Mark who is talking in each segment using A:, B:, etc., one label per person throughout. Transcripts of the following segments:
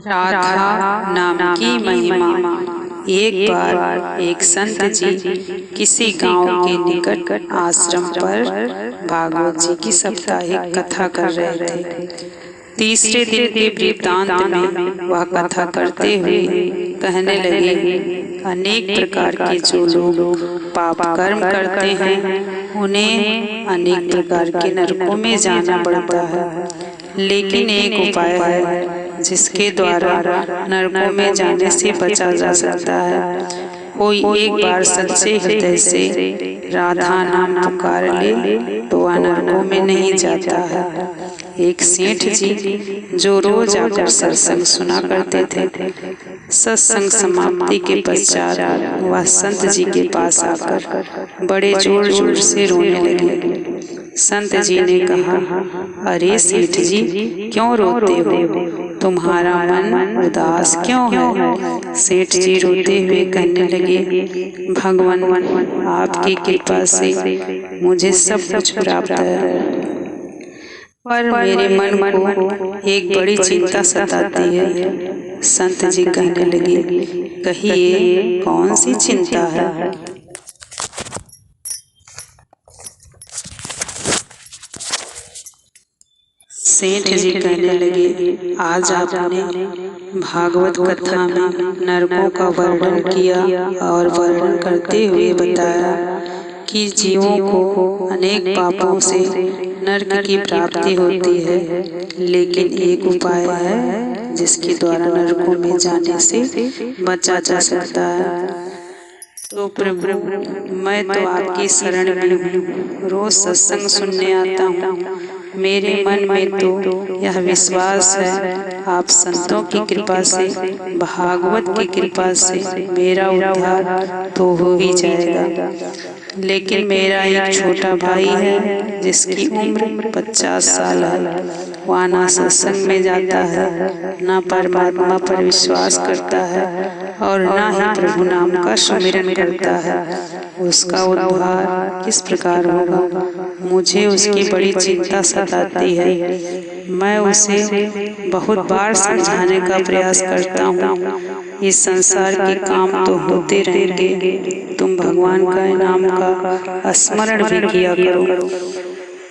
A: राधा नाम की महिमा। एक बार एक संत जी किसी गांव के निकट आश्रम पर भागवत जी की साप्ताहिक कथा कर रहे थे। तीसरे दिन के वृत्तांत में वह कथा करते हुए कहने लगे, अनेक प्रकार के जो लोग पाप कर्म करते हैं उन्हें अनेक प्रकार के नरकों में जाना पड़ता है, लेकिन एक उपाय है जिसके द्वारा नरकों में जाने से बचा जा सकता है। कोई एक बार सच्चे हृदय से राधा नाम पुकार ले तो वह नरकों में नहीं जाता है। एक सेठ जी जो रोज आकर सत्संग सुना करते थे, सत्संग समाप्ति के पश्चात वह संत जी के पास आकर बड़े जोर जोर से रोने लगे। संत जी ने कहा, अरे सेठ जी, क्यों रोते हो? तुम्हारा मन उदास क्यों है? सेठ जी रोते हुए कहने लगे, भगवान, आपकी कृपा से मुझे सब कुछ प्राप्त है, पर मेरे मन को एक बड़ी चिंता सताती है। संत जी कहने लगे, कहिए कौन सी चिंता है? सेठ जी कहने लगे, आज आपने भागवत कथा में नरकों का वर्णन किया और वर्णन करते हुए बताया कि जीवों को अनेक पापों से नरक की प्राप्ति होती है, लेकिन एक उपाय है जिसके द्वारा नरकों में जाने से बचा जा सकता है। तो प्रभु, मैं तो आपकी शरण में हूँ, रोज सत्संग सुनने आता हूँ। मेरे मन में तो यह विश्वास है, आप संतों की कृपा से, भागवत की कृपा से मेरा उद्धार तो हो ही जाएगा। लेकिन मेरा एक छोटा भाई है जिसकी उम्र 50 साल है। वह ना सत्संग में जाता है, ना परमात्मा पर विश्वास करता है और ना ही प्रभु नाम का सुमिरन करता है। उसका उद्धार किस प्रकार होगा? मुझे उसकी बड़ी चिंता सताती है। मैं उसे बहुत बार समझाने का प्रयास करता हूँ, इस संसार के काम तो होते रहेंगे, तुम भगवान का नाम का स्मरण भी किया करो।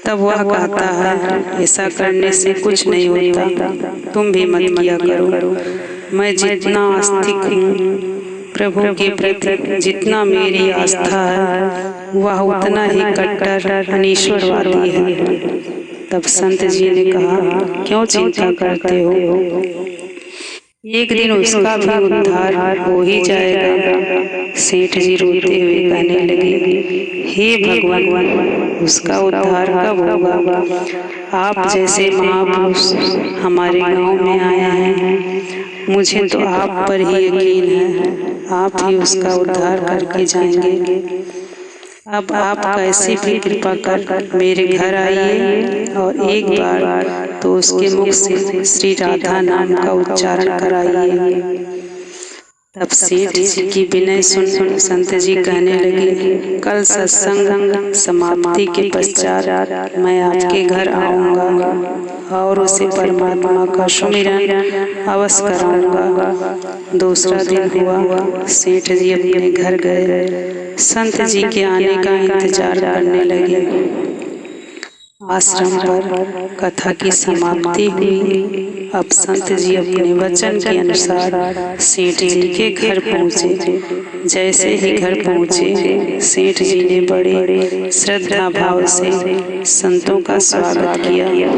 A: तब वह कहता है, ऐसा करने से कुछ नहीं होता, तुम भी मत किया करो। मैं जितना आस्तिक हूँ प्रभु के प्रति, जितना मेरी आस्था है, वह उतना ही कट्टर अनीश्वरवादी है। तब संत जी ने कहा, क्यों चिंता करते हो? एक दिन उसका भी उद्धार हो ही जाएगा। सेठ जी रोते हुए कहने लगे, हे भगवान, उसका उद्धार कब होगा? आप जैसे महापुरुष हमारे गांव में आए हैं, मुझे तो आप पर ही यकीन है, आप ही उसका उद्धार करके जाएंगे। अब आप कैसी भी कृपा कर मेरे घर आइए और एक बार तो उसके मुख से श्री राधा नाम का उच्चारण कराइए। तब सेठ जी की विनय सुन संत जी कहने लगे, कल सत्संग समाप्ति के पश्चात मैं आपके घर आऊंगा और उसे परमात्मा का सुमिरन अवश्य कराऊंगा। दूसरा दिन हुआ, सेठ जी अपने घर गए, संत जी के आने का इंतजार करने लगे। आश्रम पर कथा की समाप्ति हुई। अब संत जी अपने वचन के अनुसार सेठ जी के घर पहुँचे। जैसे ही घर पहुँचे, सेठ जी ने बड़े श्रद्धा भाव से संतों का स्वागत किया।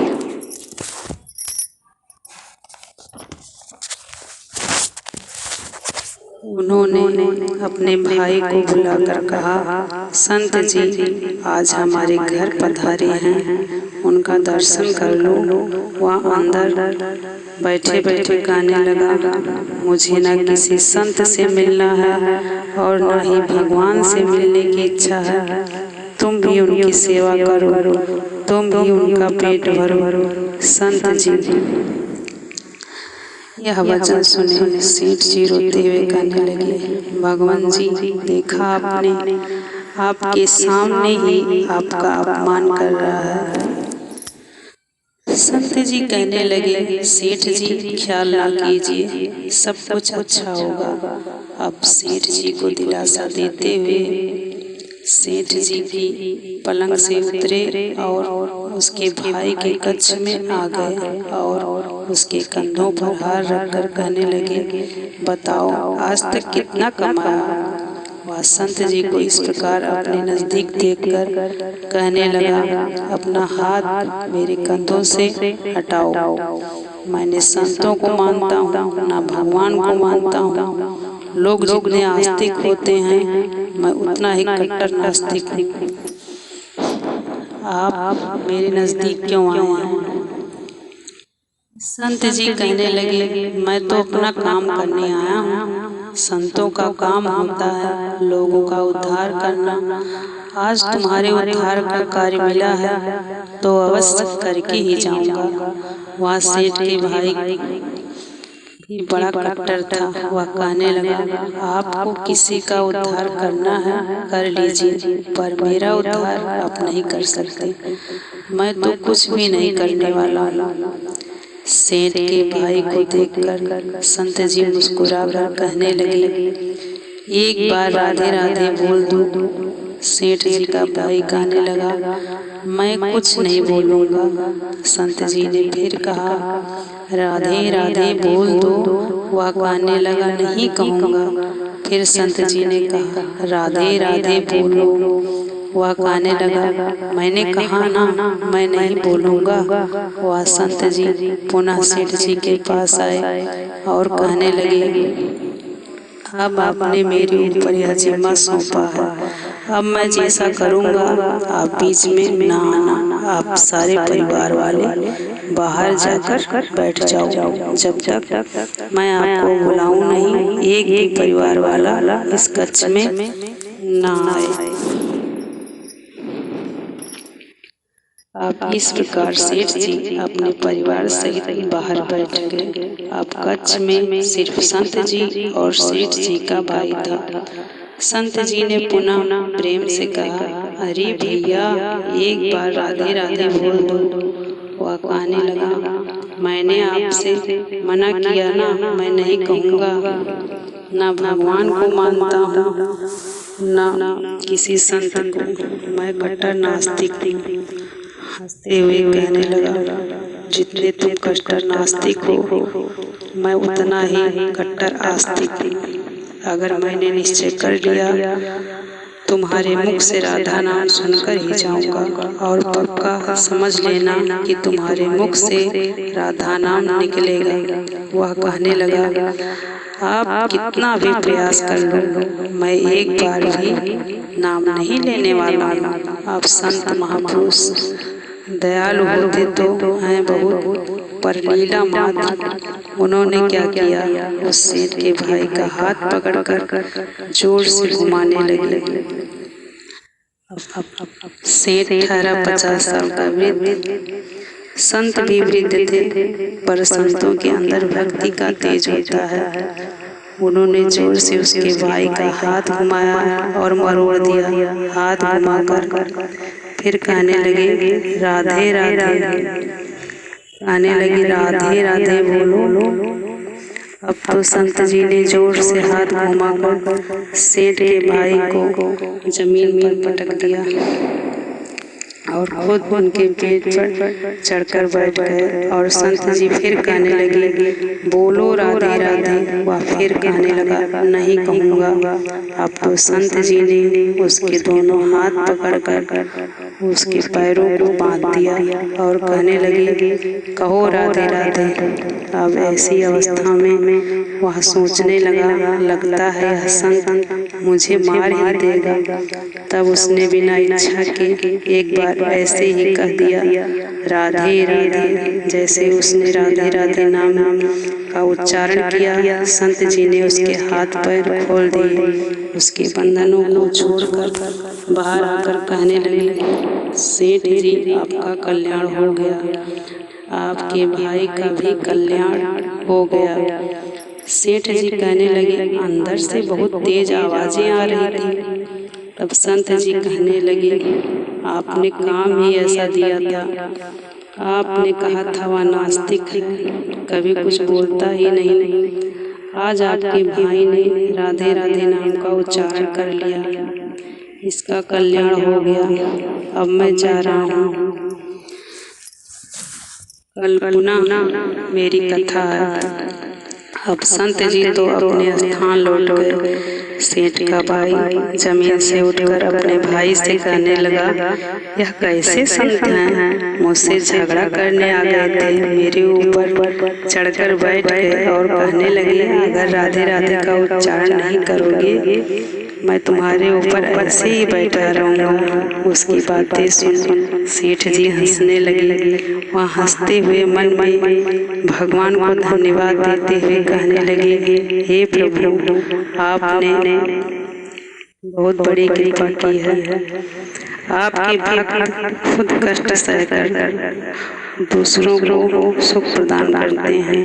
A: उन्होंने अपने भाई को बुलाकर कहा, संत जी आज हमारे घर पधारे हैं, उनका दर्शन कर लो। वह अंदर बैठे बैठे कहने लगा, मुझे न किसी संत से मिलना है और न ही भगवान से मिलने की इच्छा है। तुम भी उनकी सेवा करो, तुम भी उनका पेट भरो। संत जी यह वचन सुने सेठ जी रोते हुए कहने लगे, भगवान जी, देखा आपने, आपके सामने ही आपका अपमान कर रहा है। संत जी कहने लगे, सेठ जी ख्याल ना कीजिए, सब कुछ अच्छा होगा। अब सेठ जी को दिलासा देते हुए सेठ जी की पलंग से उतरे और उसके भाई के कक्ष में आ गए और उसके कंधों पर हाथ रखकर कहने लगे, बताओ आज तक कितना कमाया। वह संत जी को इस प्रकार अपने नजदीक देखकर कहने लगा, अपना हाथ मेरे कंधों से हटाओ। मैंने संतों को मानता हूँ, ना भगवान को मानता हूँ। लोग जितने आस्तिक होते हैं, मैं उतना ही कट्टर नास्तिक हूँ। आप मेरे नजदीक क्यों आए हैं? संत जी कहने लगे, मैं तो अपना काम करने आया हूँ। संतों का काम होता है लोगों का उद्धार करना। आज तुम्हारे उद्धार का कार्य मिला है तो अवश्य करके ही जाऊंगा। वह सेठ के भाई भी बड़ा कट्टर था। वह कहने लगा, आपको किसी का उद्धार करना है कर लीजिए, पर मेरा उद्धार आप नहीं कर सकते। मैं तो कुछ भी नहीं करने वाला। सेठ के भाई को देखकर संत जी मुस्कुराकर कहने लगे, एक बार राधे राधे बोल दूं। सेठ जी का भाई कहने लगा, मैं कुछ नहीं बोलूंगा। संत जी ने फिर कहा, राधे राधे बोल दो। वह कहने लगा, नहीं कहूँगा। फिर संत जी ने कहा, राधे राधे बोलो। वह कहने लगा, मैंने कहा ना मैं नहीं बोलूँगा। वह संत जी पुनः सेठ जी के पास आए और कहने लगे, अब आपने मेरे ऊपर यह जिम्मा सौंपा है, अब मैं जैसा करूँगा आप बीच में ना आना। आप सारे परिवार वाले बाहर जाकर बैठ जाओ, जब तक मैं आपको बुलाऊं नहीं। एक भी परिवार वाला इस कक्ष में ना आए। अब इस प्रकार सेठ जी अपने परिवार सहित बाहर बैठ गए। अब कक्ष में सिर्फ संत जी और सेठ जी का भाई था। संत जी ने पुनः प्रेम से कहा, अरे भैया एक बार राधे राधे बोल दो। वह कहने लगा, मैंने आपसे मना किया ना, मैं नहीं कहूँगा। ना भगवान को मानता हूँ ना किसी संत को, मैं कट्टर नास्तिक हूँ। हंसते हुए कहने लगा, जितने तुम कट्टर नास्तिक हो मैं उतना ही कट्टर आस्तिक हूँ। अगर मैंने निश्चय कर लिया तुम्हारे मुख से राधा नाम सुनकर ही जाऊंगा, और पक्का समझ लेना कि तुम्हारे मुख से राधा नाम निकलेगा। वह कहने लगा, आप कितना भी प्रयास कर लो, मैं एक बार भी नाम नहीं लेने वाला हूँ। आप संत महापुरुष दयालु होते तो हैं बहुत, पर लीला मात्र। उन्होंने क्या किया, उस सेठ के भाई का हाथ पकड़कर जोर से घुमाने लगे। सेठ 18-50 साल का वृद्ध, संत भी वृद्ध थे, पर संतों के अंदर भक्ति का तेज होता है। उन्होंने जोर से उसके भाई का हाथ घुमाया और मरोड़ दिया। हाथ घुमाकर फिर कहने लगे, राधे राधे। कहने लगे, राधे राधे बोलो। अब तो संत जी ने जोर से हाथ घुमाकर सेठ के भाई को जमीन पर पटक दिया और खुद उनके पेट पर चढ़कर बैठ गए। और संत जी फिर कहने लगे, बोलो राधे राधे। वह फिर कहने लगा, नहीं कहूँगा। अब तो संत जी ने उसके दोनों हाथ पकड़कर उसके पैरों को बांध दिया और कहने लगे, कहो राधे राधे। अब ऐसी अवस्था में वह सोचने लगा, लगता है यह संत मुझे मार ही देगा। तब उसने बिना इच्छा के एक बार ऐसे ही कह दिया, राधे राधे। जैसे उसने राधे राधे नाम का उच्चारण किया, संत जी ने उसके हाथ पैर खोल दिए। उसके बंधनों को छोड़कर बाहर आकर कहने लगे, सेठ जी आपका कल्याण हो गया, आपके भाई का भी कल्याण हो गया। सेठ जी कहने लगे, अंदर से बहुत तेज आवाजें आ रही थी। तब संत जी कहने लगे, आपने काम ही ऐसा दिया था आपने कहा था वह नास्तिक है, कभी कुछ बोलता ही नहीं। आज आपके भाई ने राधे राधे नाम का उच्चारण कर लिया, इसका कल्याण हो गया। अब मैं जा रहा हूँ, कल पुनः मेरी कथा है। अब संत जी तो अपने स्थान लौट गए। सेठ का भाई जमीन से उठकर अपने भाई से कहने लगा, यह कैसे संत हैं, मुझसे झगड़ा करने आ गए थे, मेरे ऊपर चढ़कर बैठ गए और कहने लगे, अगर राधे राधे का उच्चारण नहीं करोगे मैं तुम्हारे ऊपर ऐसे ही बैठा रहूंगा। उसकी बातें सुन सेठ जी हंसने लगे। वह हंसते हुए मन में भगवान को धन्यवाद देते हुए कहने लगे, हे प्रभु, आपने बहुत बड़ी कृपा की है। आपके भक्त खुद कष्ट सहकर दूसरों को सुख प्रदान करते हैं,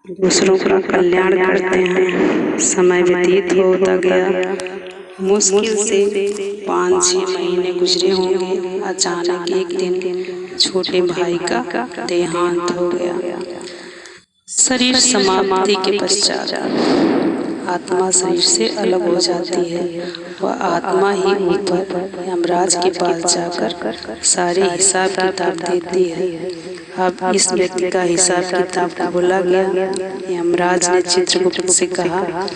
A: दूसरों का कल्याण करते हैं। समय व्यतीत होता गया। मुश्किल से 5-6 महीने गुजरे होंगे। अचानक एक दिन छोटे भाई का देहांत हो गया। शरीर समाप्ति के पश्चात आत्मा शरीर से अलग हो जाती है। वह आत्मा ही ऊपर यमराज के पास जाकर सारे हिसाब किताब देती है। अब इस व्यक्ति का हिसाब किताब बोला गया। यमराज ने चित्रगुप्त से कहा,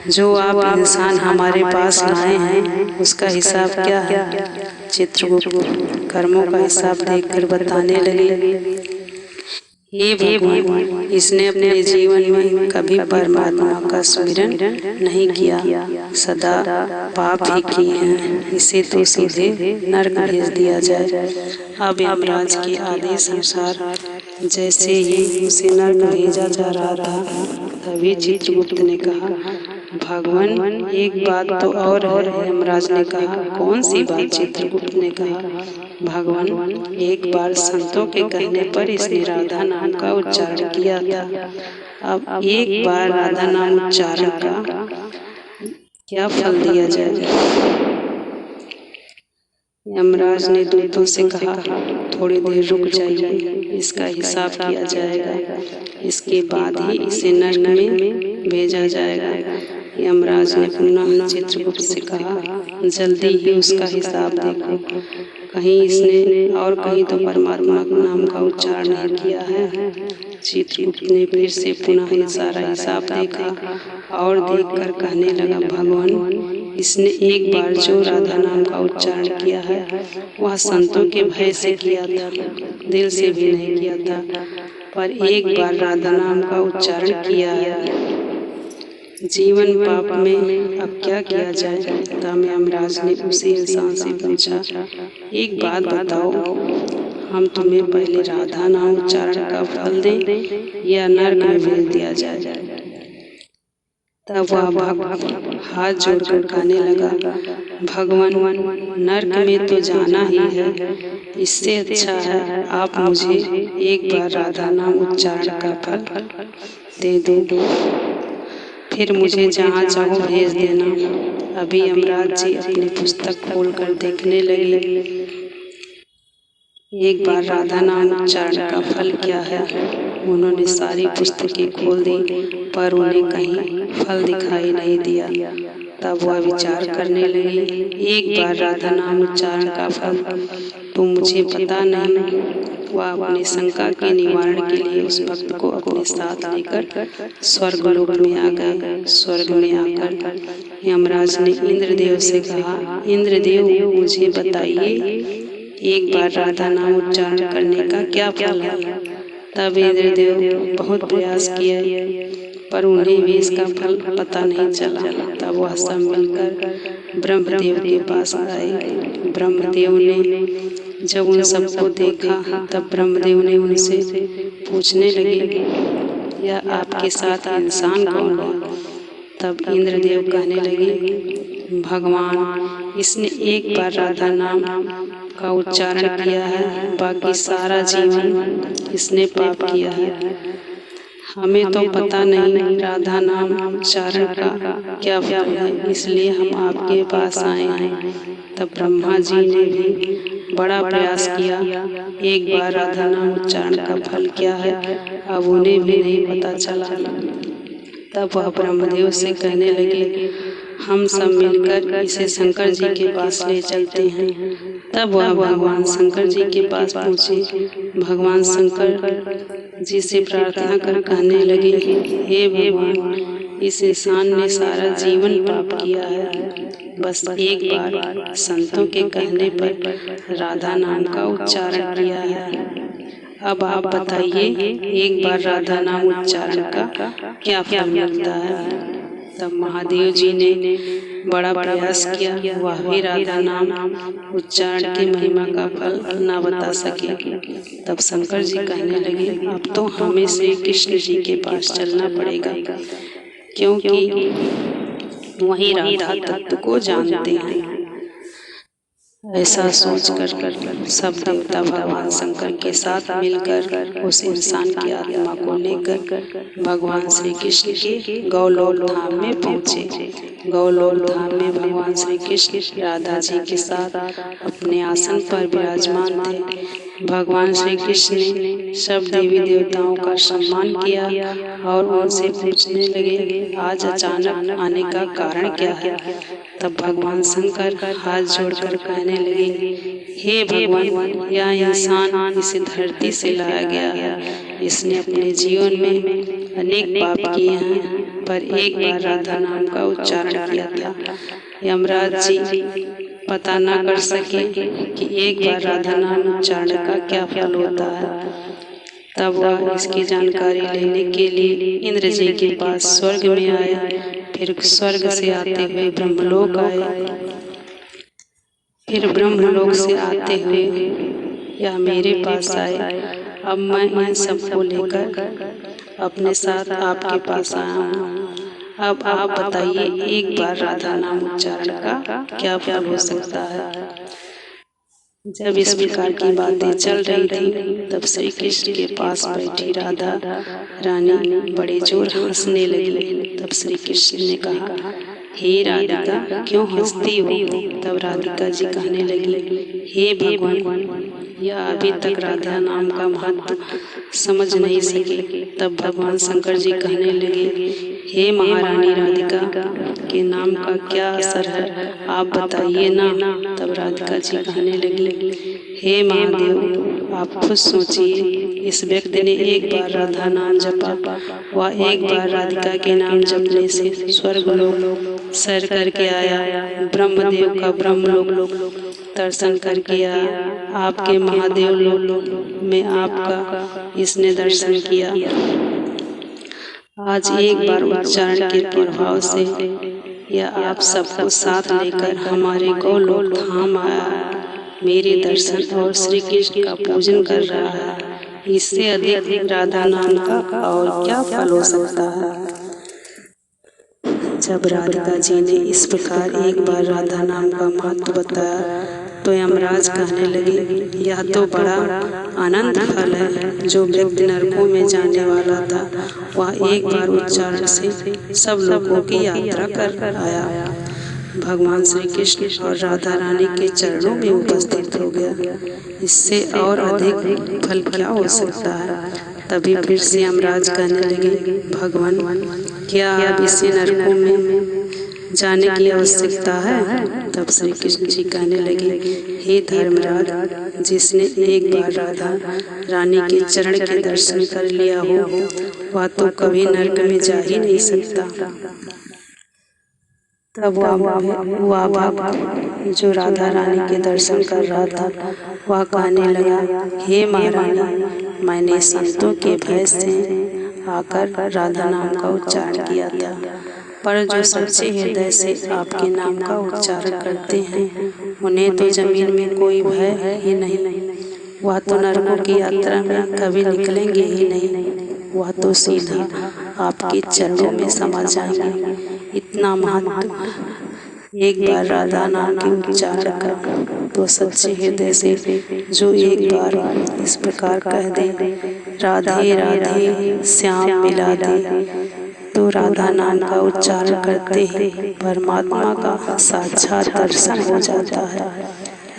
A: जो आप इंसान हमारे पास लाए हैं उसका हिसाब क्या है? चित्रगुप्त कर्मों का हिसाब देखकर बताने लगे, हे भगवान, इसने अपने जीवन में कभी परमात्मा का स्मरण नहीं किया, सदा पाप ही किए हैं, इसे तो सीधे नरक भेज दिया जाए। अब यमराज के आदेश अनुसार जैसे ही उसे नरक भेजा जा रहा था, तभी चित्रगुप्त ने कहा, भगवान एक बात तो और है। यमराज ने कहा, कौन सी बात? चित्रगुप्त ने कहा, भगवान एक बार संतों के कहने पर इसने राधा नाम का उच्चारण किया था। अब एक बार राधा नाम उच्चारण का क्या फल दिया जाए? यमराज ने दूतों से कहा, थोड़ी देर रुक जाइए, इसका हिसाब किया जाएगा, इसके बाद ही इसे नरक में भेजा जाएगा। यमराज ने पुनः चित्रगुप्त से कहा, जल्दी ही उसका हिसाब देखो, कहीं इसने और कहीं तो परमात्मा के नाम का उच्चारण नहीं किया है। चित्रगुप्त ने फिर से पुनः सारा हिसाब देखा और देखकर कहने लगा, भगवान, इसने एक बार जो राधा नाम का उच्चारण किया है वह संतों के भय से किया था, दिल से भी नहीं किया था, पर एक बार राधा नाम का उच्चारण किया है। जीवन पाप में अब क्या किया जाए? तब यमराज ने उसी इंसान से पूछा, एक बात बताओ, हम तुम्हें पहले राधा नाम उच्चारण का फल दें या नरक में भेज दिया जाए? तब वह भक्त हाथ जोड़कर कहने लगा, भगवान, नरक में तो जाना ही है, इससे अच्छा है आप मुझे एक बार राधा नाम उच्चारण का फल दे दो, फिर मुझे जहाँ चाहो भेज देना। अभी यमराज जी अपनी पुस्तक खोलकर देखने लगे, एक बार राधा नाम उच्चारण का फल क्या है? उन्होंने सारी पुस्तकें खोल दी, पर उन्हें कहीं फल दिखाई नहीं दिया। तब वह विचार करने लगे, एक बार राधा नाम उच्चारण का फल तो मुझे पता नहीं। वह अपनी शंका के निवारण के लिए उस भक्त को अपने साथ लेकर स्वर्गलोक में आ गए। स्वर्ग में आकर यमराज ने इंद्रदेव से कहा, इंद्रदेव, मुझे बताइए, एक बार राधा नाम उच्चारण करने का क्या फल है? तब इंद्रदेव बहुत प्रयास किए, पर उन्हें भी इसका फल पता नहीं चला। तब वह सब मिलकर ब्रह्मदेव के पास आए। ब्रह्मदेव ने जब उन सबको देखा, तब ब्रह्मदेव ने उनसे पूछने लगे, यह आपके साथ इंसान कौन है? तब इंद्रदेव कहने लगे, भगवान, इसने एक बार राधा नाम का उच्चारण किया है, बाकी सारा जीवन इसने पाप किया है। हमें तो पता नहीं राधा नाम उच्चारण का क्या फल है, इसलिए हम आपके पास आए हैं। तब ब्रह्मा जी ने भी बड़ा प्रयास किया, एक बार राधा नाम उच्चारण का फल क्या है अब उन्हें भी नहीं पता चला। तब वह ब्रह्मदेव से कहने लगे, हम सब मिलकर इसे शंकर जी के पास ले चलते हैं। तब वह भगवान शंकर जी के पास पहुँचे। भगवान शंकर जी से प्रार्थना कर कहने लगे, हे भगवान, इस इंसान ने सारा जीवन पाप किया है, बस एक बार संतों के कहने पर राधा नाम का उच्चारण किया है। अब आप बताइए, एक बार राधा नाम उच्चारण का क्या फल मिलता है। तब महादेव जी ने बड़ा प्रयास किया, वह भी राधा नाम उच्चारण की महिमा का फल न बता सके। तब शंकर जी कहने लगे, अब तो हमें श्री कृष्ण जी के पास चलना पड़ेगा, क्योंकि वही राधा तत्व को जानते हैं। ऐसा सोचकर सब देवता भगवान शंकर के साथ मिलकर उस इंसान की आत्मा को लेकर भगवान श्री कृष्ण के गौलोक धाम में पहुँचे। गौलोक धाम में भगवान श्री कृष्ण राधा जी के साथ अपने आसन पर विराजमान थे। भगवान श्री कृष्ण ने सब देवी देवताओं का सम्मान किया और उनसे पूछने लगे, आज अचानक आने का कारण क्या है। तब भगवान शंकर हाथ जोड़कर कहने लगे, हे भगवान, यह इंसान इस धरती से लाया गया है। इसने अपने जीवन में अनेक पाप किए हैं, पर एक बार राधा नाम का उच्चारण किया था। यमराज जी पता न कर सके कि एक बार राधा नाम उच्चारण का क्या फल होता है। तब वह इसकी जानकारी लेने के लिए इंद्र जी के पास स्वर्ग में आए। फिर स्वर्ग से आते हुए ब्रह्मलोक आए। फिर ब्रह्मलोक से आते हुए यह मेरे पास आए। अब मैं इन सबको लेकर अपने साथ आपके पास आया हूँ। अब आप बताइए, एक बार राधा नाम उच्चारण का क्या फल हो सकता है। जब इस प्रकार की बातें चल रही थी, तब श्री कृष्ण के पास बैठी राधा रानी बड़े जोर हंसने लगी। तब श्री कृष्ण ने कहा, हे राधिका, क्यों हंसती हो। तब राधिका जी कहने लगी, हे भगवान, यह अभी तक राधा नाम का महत्व समझ नहीं सके। तब भगवान शंकर जी कहने लगे, हे महारानी राधिका के नाम का क्या असर है, आप बताइए ना। तब राधिका जी कहने लगी, हे महादेव, आप खुद सोचिए, इस व्यक्ति ने एक बार राधा नाम जपा, वह एक बार राधिका के नाम जपने से स्वर्गलोक सैर करके आया, ब्रह्मदेव का ब्रह्मलोक दर्शन करके आया, आपके महादेव लोक में आपका इसने दर्शन किया। आज एक बार उच्चारण के प्रभाव से यह आप सबको साथ लेकर हमारे गौलोक धाम आया, मेरे दर्शन और श्री कृष्ण का पूजन कर रहा है। इससे अधिक राधा नाम का और क्या फल हो सकता है। जब राधिका जी ने इस प्रकार एक बार राधा नाम का महत्व बताया, तो यमराज कहने लगे, यह तो बड़ा आनंद फल है। जो व्यक्ति नरकों में जाने वाला था, वह एक बार उच्चारण से सब लोगों की यात्रा कर आया। भगवान श्री कृष्ण और राधा रानी के चरणों में उपस्थित हो गया। इससे और अधिक फल क्या हो सकता है। तभी फिर से यमराज कहने लगे, भगवान, क्या अब इसे नरकों में जाने की आवश्यकता है। तब श्री कृष्ण जी कहने लगे, हे धर्मराज, जिसने एक बार राधा रानी के चरण के दर्शन कर लिया हो, वह तो कभी नरक में जा ही नहीं सकता। तब वह भक्त जो राधा रानी के दर्शन कर रहा था, वह कहने लगा, हे महारानी, मैंने संतों के भय से आकर राधा नाम का उच्चारण किया था, पर जो सच्चे हृदय से आपके नाम का उच्चारण करते हैं, उन्हें तो जमीन में कोई भय ही नहीं। वह तो नरकों की यात्रा में कभी निकलेंगे ही नहीं, वह तो सीधा आपके चरणों में समा जाएंगे। इतना महत्व एक बार राधा नाम के उच्चारण का, तो सच्चे हृदय से जो एक बार इस प्रकार कह दे, राधे राधे श्याम मिला दे, तो राधा नाम का उच्चारण करते ही परमात्मा का साक्षात दर्शन हो जाता है।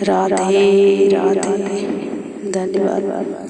A: राधे राधे। धन्यवाद।